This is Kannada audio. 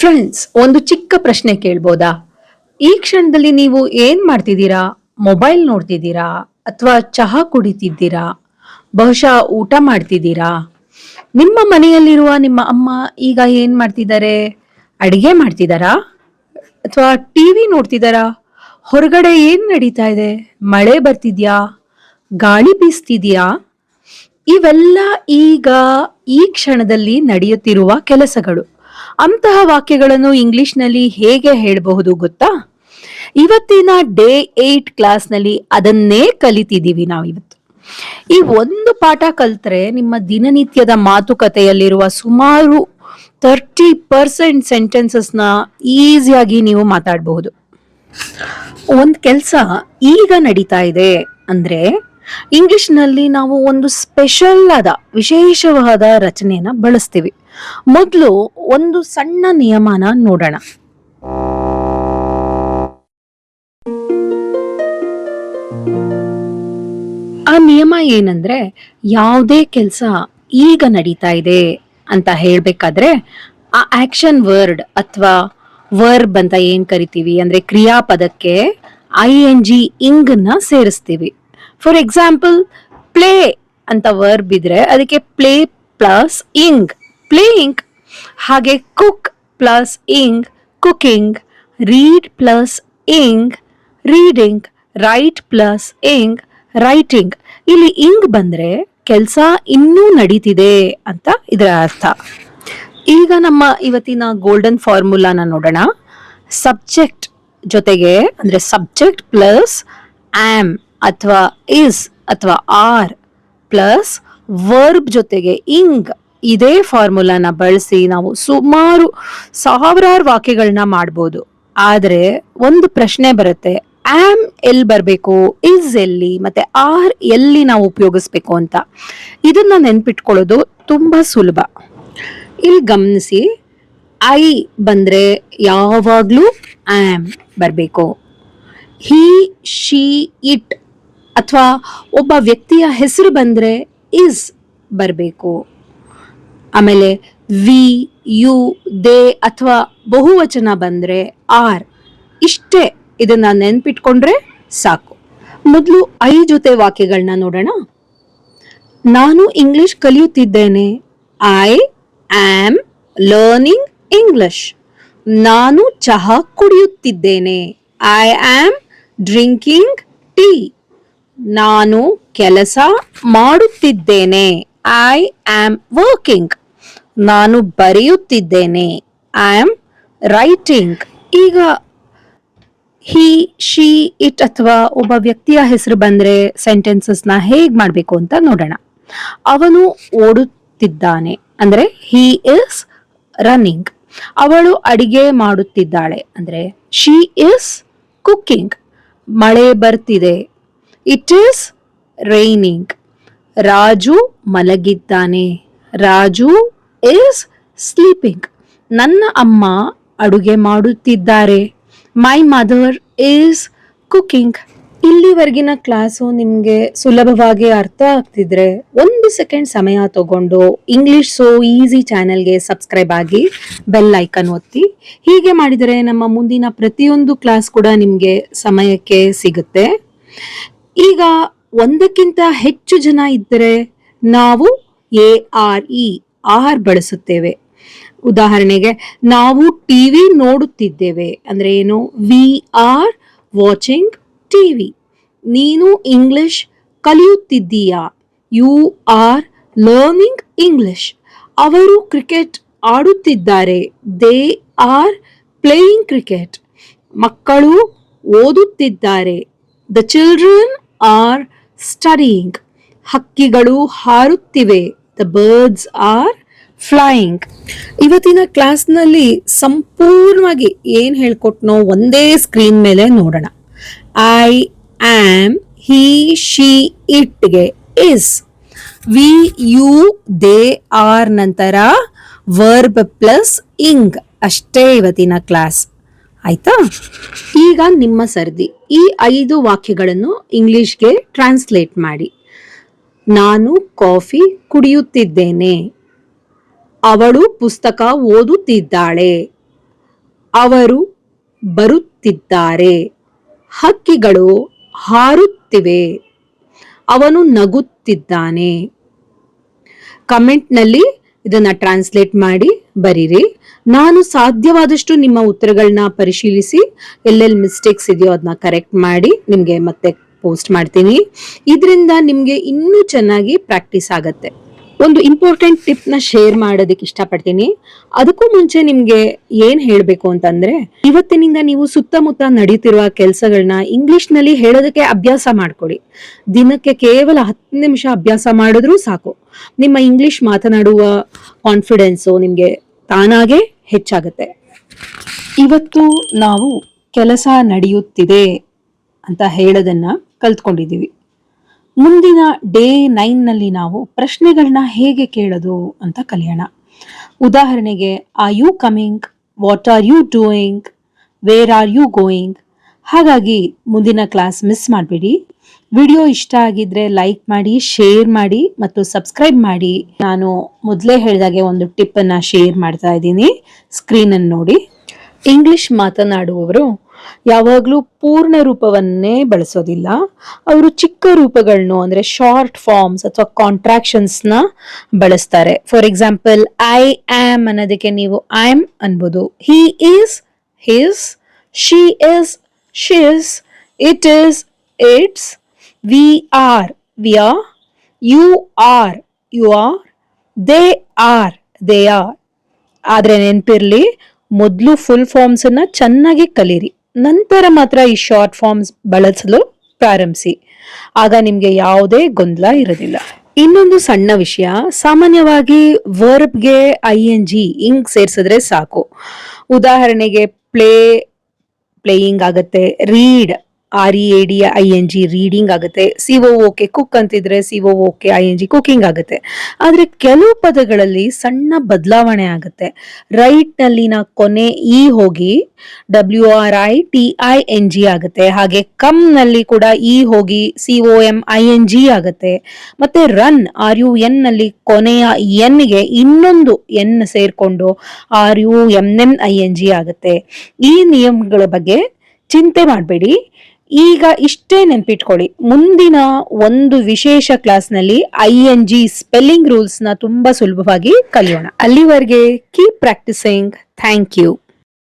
ಫ್ರೆಂಡ್ಸ್, ಒಂದು ಚಿಕ್ಕ ಪ್ರಶ್ನೆ ಕೇಳ್ಬೋದಾ? ಈ ಕ್ಷಣದಲ್ಲಿ ನೀವು ಏನ್ ಮಾಡ್ತಿದ್ದೀರಾ? ಮೊಬೈಲ್ ನೋಡ್ತಿದ್ದೀರಾ ಅಥವಾ ಚಹಾ ಕುಡಿತಿದ್ದೀರಾ? ಬಹುಶಃ ಊಟ ಮಾಡ್ತಿದ್ದೀರಾ? ನಿಮ್ಮ ಮನೆಯಲ್ಲಿರುವ ನಿಮ್ಮ ಅಮ್ಮ ಈಗ ಏನ್ ಮಾಡ್ತಿದ್ದಾರೆ? ಅಡಿಗೆ ಮಾಡ್ತಿದ್ದಾರಾ ಅಥವಾ ಟಿವಿ ನೋಡ್ತಿದ್ದಾರಾ? ಹೊರಗಡೆ ಏನ್ ನಡೀತಾ ಇದೆ? ಮಳೆ ಬರ್ತಿದ್ಯಾ? ಗಾಳಿ ಬೀಸ್ತಿದ್ಯಾ? ಇವೆಲ್ಲ ಈಗ ಈ ಕ್ಷಣದಲ್ಲಿ ನಡೆಯುತ್ತಿರುವ ಕೆಲಸಗಳು. ಅಂತಹ ವಾಕ್ಯಗಳನ್ನು ಇಂಗ್ಲಿಷ್ನಲ್ಲಿ ಹೇಗೆ ಹೇಳಬಹುದು ಗೊತ್ತಾ? ಇವತ್ತಿನ ಡೇ 8 ಕ್ಲಾಸ್ನಲ್ಲಿ ಅದನ್ನೇ ಕಲಿತಿದ್ದೀವಿ ನಾವಿವತ್ತು. ಈ ಒಂದು ಪಾಠ ಕಲ್ತ್ರೆ ನಿಮ್ಮ ದಿನನಿತ್ಯದ ಮಾತುಕತೆಯಲ್ಲಿರುವ ಸುಮಾರು 30% ಸೆಂಟೆನ್ಸಸ್ನ ಈಸಿಯಾಗಿ ನೀವು ಮಾತಾಡಬಹುದು. ಒಂದ್ ಕೆಲ್ಸ ಈಗ ನಡೀತಾ ಇದೆ ಅಂದ್ರೆ ಇಂಗ್ಲಿಷ್ನಲ್ಲಿ ನಾವು ಒಂದು ಸ್ಪೆಷಲ್ ಆದ ವಿಶೇಷವಾದ ರಚನೆಯನ್ನ ಬಳಸ್ತೀವಿ. ಮೊದಲು ಒಂದು ಸಣ್ಣ ನಿಯಮನ ನೋಡೋಣ. ಆ ನಿಯಮ ಏನಂದ್ರೆ, ಯಾವುದೇ ಕೆಲಸ ಈಗ ನಡೀತಾ ಇದೆ ಅಂತ ಹೇಳ್ಬೇಕಾದ್ರೆ ಆ ಆಕ್ಷನ್ ವರ್ಡ್ ಅಥವಾ ವರ್ಬ್ ಅಂತ ಏನ್ ಕರಿತೀವಿ ಅಂದ್ರೆ ಕ್ರಿಯಾಪದಕ್ಕೆ ING ಇಂಗ್ ಸೇರಿಸ್ತೀವಿ. ಫಾರ್ ಎಕ್ಸಾಂಪಲ್, ಪ್ಲೇ ಅಂತ ವರ್ಬ್ ಇದ್ರೆ ಅದಕ್ಕೆ ಪ್ಲೇ ಪ್ಲಸ್ ಇಂಗ್, ಪ್ಲೇಯಿಂಗ್. ಹಾಗೆ cook plus ing, cooking. Read plus ing, reading. Write plus ing, writing. ಇಲ್ಲಿ ಇಂಗ್ ಬಂದ್ರೆ ಕೆಲ್ಸ ಇನ್ನೂ ನಡೀತಿದೆ ಅಂತ ಇದರ ಅರ್ಥ. ಈಗ ನಮ್ಮ ಇವತ್ತಿನ ಗೋಲ್ಡನ್ ಫಾರ್ಮುಲಾನ ನೋಡೋಣ. ಸಬ್ಜೆಕ್ಟ್ ಜೊತೆಗೆ ಅಂದ್ರೆ ಸಬ್ಜೆಕ್ಟ್ ಪ್ಲಸ್ ಆಮ್ ಅಥವಾ ಇಸ್ ಅಥವಾ ಆರ್ ಪ್ಲಸ್ ವರ್ಬ್ ಜೊತೆಗೆ ಇಂಗ್, ಇದೇ ಫಾರ್ಮುಲಾನ ಬಳಸಿ ನಾವು ಸುಮಾರು ಸಾವಿರಾರು ವಾಕ್ಯಗಳನ್ನ ಮಾಡ್ಬೋದು. ಆದ್ರೆ ಒಂದು ಪ್ರಶ್ನೆ ಬರುತ್ತೆ, ಆಮ್ ಎಲ್ಲಿ ಬರಬೇಕು, ಇಸ್ ಎಲ್ಲಿ, ಮತ್ತೆ ಆರ್ ಎಲ್ಲಿ ನಾವು ಉಪಯೋಗಿಸ್ಬೇಕು ಅಂತ. ಇದನ್ನ ನೆನ್ಪಿಟ್ಕೊಳ್ಳೋದು ತುಂಬಾ ಸುಲಭ. ಇಲ್ಲಿ ಗಮನಿಸಿ, ಐ ಬಂದ್ರೆ ಯಾವಾಗ್ಲೂ ಆಮ್ ಬರಬೇಕು. ಹಿ, ಶಿ, ಇಟ್ ಅಥವಾ ಒಬ್ಬ ವ್ಯಕ್ತಿಯ ಹೆಸರು ಬಂದ್ರೆ ಇಸ್ ಬರಬೇಕು. ಆಮೇಲೆ ವಿ, ಯು, ದೇ ಅಥವಾ ಬಹುವಚನ ಬಂದ್ರೆ ಆರ್. ಇಷ್ಟೇ, ಇದನ್ನ ನೆನ್ಪಿಟ್ಕೊಂಡ್ರೆ ಸಾಕು. ಮೊದಲು ಐ ಜೊತೆ ವಾಕ್ಯಗಳನ್ನ ನೋಡೋಣ. ನಾನು ಇಂಗ್ಲಿಷ್ ಕಲಿಯುತ್ತಿದ್ದೇನೆ. I am learning English. ನಾನು ಚಹಾ ಕುಡಿಯುತ್ತಿದ್ದೇನೆ. I am drinking tea. ನಾನು ಕೆಲಸ ಮಾಡುತ್ತಿದ್ದೇನೆ. I am working. ನಾನು ಬರೆಯುತ್ತಿದ್ದೇನೆ. I am writing. ಈಗ ಹಿ, ಶಿ, ಇಟ್ ಅಥವಾ ಒಬ್ಬ ವ್ಯಕ್ತಿಯ ಹೆಸರು ಬಂದ್ರೆ ಸೆಂಟೆನ್ಸಸ್ನ ಹೇಗ್ ಮಾಡ್ಬೇಕು ಅಂತ ನೋಡೋಣ. ಅವನು ಓಡುತ್ತಿದ್ದಾನೆ ಅಂದ್ರೆ ಹಿ ಇಸ್ ರನ್ನಿಂಗ್. ಅವಳು ಅಡಿಗೆ ಮಾಡುತ್ತಿದ್ದಾಳೆ ಅಂದ್ರೆ ಶಿ ಇಸ್ ಕುಕ್ಕಿಂಗ್. ಮಳೆ ಬರ್ತಿದೆ, ಇಟ್ ಈಸ್ ರೈನಿಂಗ್. ರಾಜು ಮಲಗಿದ್ದಾನೆ, ರಾಜು ಇಸ್ ಸ್ಲೀಪಿಂಗ್. ನನ್ನ ಅಮ್ಮ ಅಡುಗೆ ಮಾಡುತ್ತಿದ್ದಾರೆ, ಮೈ ಮದರ್ ಈಸ್ ಕುಕಿಂಗ್. ಇಲ್ಲಿವರೆಗಿನ ಕ್ಲಾಸು ನಿಮಗೆ ಸುಲಭವಾಗಿ ಅರ್ಥ ಆಗ್ತಿದ್ರೆ 1 ಸೆಕೆಂಡ್ ಸಮಯ ತಗೊಂಡು ಇಂಗ್ಲಿಷ್ ಸೋ ಈಸಿ ಚಾನೆಲ್ಗೆ ಸಬ್ಸ್ಕ್ರೈಬ್ ಆಗಿ ಬೆಲ್ ಐಕನ್ ಒತ್ತಿ. ಹೀಗೆ ಮಾಡಿದರೆ ನಮ್ಮ ಮುಂದಿನ ಪ್ರತಿಯೊಂದು ಕ್ಲಾಸ್ ಕೂಡ ನಿಮಗೆ ಸಮಯಕ್ಕೆ ಸಿಗುತ್ತೆ. ಈಗ ಒಂದಕ್ಕಿಂತ ಹೆಚ್ಚು ಜನ ಇದ್ದರೆ ನಾವು ARE ಆರ್ ಬಳಸುತ್ತೇವೆ. ಉದಾಹರಣೆಗೆ, ನಾವು ಟಿವಿ ನೋಡುತ್ತಿದ್ದೇವೆ ಅಂದ್ರೆ ಏನು, ವಿ ಆರ್ ವಾಚಿಂಗ್ ಟಿವಿ. ನೀನು ಇಂಗ್ಲಿಷ್ ಕಲಿಯುತ್ತಿದ್ದೀಯಾ, ಯು ಆರ್ ಲರ್ನಿಂಗ್ ಇಂಗ್ಲಿಷ್. ಅವರು ಕ್ರಿಕೆಟ್ ಆಡುತ್ತಿದ್ದಾರೆ, ದೇ ಆರ್ ಪ್ಲೇಯಿಂಗ್ ಕ್ರಿಕೆಟ್. ಮಕ್ಕಳು ಓದುತ್ತಿದ್ದಾರೆ, ದ ಚಿಲ್ಡ್ರನ್ ಆರ್ ಸ್ಟಡಿಯಿಂಗ್. ಹಕ್ಕಿಗಳು ಹಾರುತ್ತಿವೆ, ದ ಬರ್ಡ್ಸ್ ಆರ್ ಫ್ಲೈಯಿಂಗ್. ಇವತ್ತಿನ ಕ್ಲಾಸ್ನಲ್ಲಿ ಸಂಪೂರ್ಣವಾಗಿ ಏನ್ ಹೇಳ್ಕೊಟ್ನೋ ಒಂದೇ ಸ್ಕ್ರೀನ್ ಮೇಲೆ ನೋಡೋಣ. ಐ ಆಮ್, ಹಿ, ಶಿ, ಇಟ್ಗೆ is, we, you, they, are ನಂತರ ವರ್ಬ್ ಪ್ಲಸ್ ಇಂಗ್. ಅಷ್ಟೇ ಇವತ್ತಿನ ಕ್ಲಾಸ್. ಆಯ್ತಾ? ಈಗ ನಿಮ್ಮ ಸರ್ದಿ. ಈ 5 ವಾಕ್ಯಗಳನ್ನು ಇಂಗ್ಲಿಷ್ಗೆ ಟ್ರಾನ್ಸ್ಲೇಟ್ ಮಾಡಿ. ನಾನು ಕಾಫಿ ಕುಡಿಯುತ್ತಿದ್ದೇನೆ. ಅವಳು ಪುಸ್ತಕ ಓದುತ್ತಿದ್ದಾಳೆ. ಅವರು ಬರುತ್ತಿದ್ದಾರೆ. ಹಕ್ಕಿಗಳು ಹಾರುತ್ತಿವೆ. ಅವನು ನಗುತ್ತಿದ್ದಾನೆ. ಕಮೆಂಟ್ನಲ್ಲಿ ಇದನ್ನ ಟ್ರಾನ್ಸ್ಲೇಟ್ ಮಾಡಿ ಬರೀರಿ. ನಾನು ಸಾಧ್ಯವಾದಷ್ಟು ನಿಮ್ಮ ಉತ್ತರಗಳನ್ನ ಪರಿಶೀಲಿಸಿ ಎಲ್ಲೆಲ್ಲಿ ಮಿಸ್ಟೇಕ್ಸ್ ಇದೆಯೋ ಅದನ್ನ ಕರೆಕ್ಟ್ ಮಾಡಿ ನಿಮ್ಗೆ ಮತ್ತೆ ಪೋಸ್ಟ್ ಮಾಡ್ತೀನಿ. ಇದರಿಂದ ನಿಮ್ಗೆ ಇನ್ನೂ ಚೆನ್ನಾಗಿ ಪ್ರಾಕ್ಟೀಸ್ ಆಗತ್ತೆ. ಒಂದು ಇಂಪಾರ್ಟೆಂಟ್ ಟಿಪ್ ನ ಶೇರ್ ಮಾಡೋದಕ್ಕೆ ಇಷ್ಟಪಡ್ತೀನಿ. ಅದಕ್ಕೂ ಮುಂಚೆ ನಿಮ್ಗೆ ಏನ್ ಹೇಳ್ಬೇಕು ಅಂತಂದ್ರೆ, ಇವತ್ತಿನಿಂದ ನೀವು ಸುತ್ತಮುತ್ತ ನಡೀತಿರುವ ಕೆಲಸಗಳನ್ನ ಇಂಗ್ಲಿಷ್ ನಲ್ಲಿ ಹೇಳೋದಕ್ಕೆ ಅಭ್ಯಾಸ ಮಾಡ್ಕೊಳ್ಳಿ. ದಿನಕ್ಕೆ ಕೇವಲ 10 ನಿಮಿಷ ಅಭ್ಯಾಸ ಮಾಡಿದ್ರೂ ಸಾಕು. ನಿಮ್ಮ ಇಂಗ್ಲಿಷ್ ಮಾತನಾಡುವ ಕಾನ್ಫಿಡೆನ್ಸು ನಿಮ್ಗೆ ತಾನಾಗೆ ಹೆಚ್ಚಾಗುತ್ತೆ. ಇವತ್ತು ನಾವು ಕೆಲಸ ನಡೆಯುತ್ತಿದೆ ಅಂತ ಹೇಳೋದನ್ನ ಕಲ್ತ್ಕೊಂಡಿದೀವಿ. ಮುಂದಿನ ಡೇ 9 ನಲ್ಲಿ ನಾವು ಪ್ರಶ್ನೆಗಳನ್ನ ಹೇಗೆ ಕೇಳೋದು ಅಂತ ಕಲಿಯೋಣ. ಉದಾಹರಣೆಗೆ, are you coming, what are you doing, where are you going. ಹಾಗಾಗಿ ಮುಂದಿನ ಕ್ಲಾಸ್ ಮಿಸ್ ಮಾಡಬೇಡಿ. ವಿಡಿಯೋ ಇಷ್ಟ ಆಗಿದ್ರೆ ಲೈಕ್ ಮಾಡಿ, ಶೇರ್ ಮಾಡಿ ಮತ್ತು ಸಬ್ಸ್ಕ್ರೈಬ್ ಮಾಡಿ. ನಾನು ಮೊದಲೇ ಹೇಳಿದಾಗೆ ಒಂದು ಟಿಪ್ ಅನ್ನ ಶೇರ್ ಮಾಡ್ತಾ ಇದ್ದೀನಿ, ಸ್ಕ್ರೀನ್ ಅನ್ನು ನೋಡಿ. ಇಂಗ್ಲಿಷ್ ಮಾತನಾಡುವವರು ಯಾವಾಗಲೂ ಪೂರ್ಣ ರೂಪವನ್ನೇ ಬಳಸೋದಿಲ್ಲ. ಅವರು ಚಿಕ್ಕ ರೂಪಗಳನ್ನು ಅಂದ್ರೆ ಶಾರ್ಟ್ ಫಾರ್ಮ್ಸ್ ಅಥವಾ ಕಾಂಟ್ರಾಕ್ಷನ್ಸ್ ನ ಬಳಸ್ತಾರೆ. ಫಾರ್ ಎಕ್ಸಾಂಪಲ್, ಐ ಆಮ್ ಅನ್ನೋದಕ್ಕೆ ನೀವು ಐ ಆಮ್ ಅನ್ಬೋದು. He is he's, she is she's, it is it's, we are we are, you are you are, they are they are. ಆದ್ರೆ ನೆನಪಿರ್ಲಿ, ಮೊದಲು ಫುಲ್ ಫಾರ್ಮ್ಸ್ ಅನ್ನ ಚೆನ್ನಾಗಿ ಕಲೀರಿ, ನಂತರ ಮಾತ್ರ ಈ ಶಾರ್ಟ್ ಫಾರ್ಮ್ಸ್ ಬಳಸಲು ಪ್ರಾರಂಭಿಸಿ. ಆಗ ನಿಮ್ಗೆ ಯಾವುದೇ ಗೊಂದಲ ಇರೋದಿಲ್ಲ. ಇನ್ನೊಂದು ಸಣ್ಣ ವಿಷಯ, ಸಾಮಾನ್ಯವಾಗಿ ವರ್ಬ್ಗೆ ING ಹಿಂಗ್ ಸೇರ್ಸಿದ್ರೆ ಸಾಕು. ಉದಾಹರಣೆಗೆ ಪ್ಲೇಯಿಂಗ್ ಆಗತ್ತೆ, ರೀಡ್ READ ING ರೀಡಿಂಗ್ ಆಗುತ್ತೆ, COOK ಕುಕ್ ಅಂತಿದ್ರೆ COOK ING ಕುಕಿಂಗ್ ಆಗುತ್ತೆ. ಆದ್ರೆ ಕೆಲವು ಪದಗಳಲ್ಲಿ ಸಣ್ಣ ಬದಲಾವಣೆ ಆಗುತ್ತೆ. ರೈಟ್ ನಲ್ಲಿನ ಕೊನೆ ಇ ಹೋಗಿ WRITING ಆಗುತ್ತೆ. ಹಾಗೆ ಕಮ್ ನಲ್ಲಿ ಕೂಡ ಇ ಹೋಗಿ COMING ಆಗುತ್ತೆ. ಮತ್ತೆ ರನ್ RUN ನಲ್ಲಿ ಕೊನೆಯ ಎನ್ ಗೆ ಇನ್ನೊಂದು ಎನ್ ಸೇರ್ಕೊಂಡು RUMNING ಆಗುತ್ತೆ. ಈ ನಿಯಮಗಳ ಬಗ್ಗೆ ಚಿಂತೆ ಮಾಡಬೇಡಿ. ಈಗ ಇಷ್ಟೇ ನೆನ್ಪಿಟ್ಕೊಳ್ಳಿ, ಮುಂದಿನ ಒಂದು ವಿಶೇಷ ಕ್ಲಾಸ್ ನಲ್ಲಿ ING ಸ್ಪೆಲ್ಲಿಂಗ್ ರೂಲ್ಸ್ ನ ತುಂಬಾ ಸುಲಭವಾಗಿ ಕಲಿಯೋಣ. ಅಲ್ಲಿವರೆಗೆ ಕೀಪ್ ಪ್ರಾಕ್ಟಿಸಿಂಗ್. Thank you.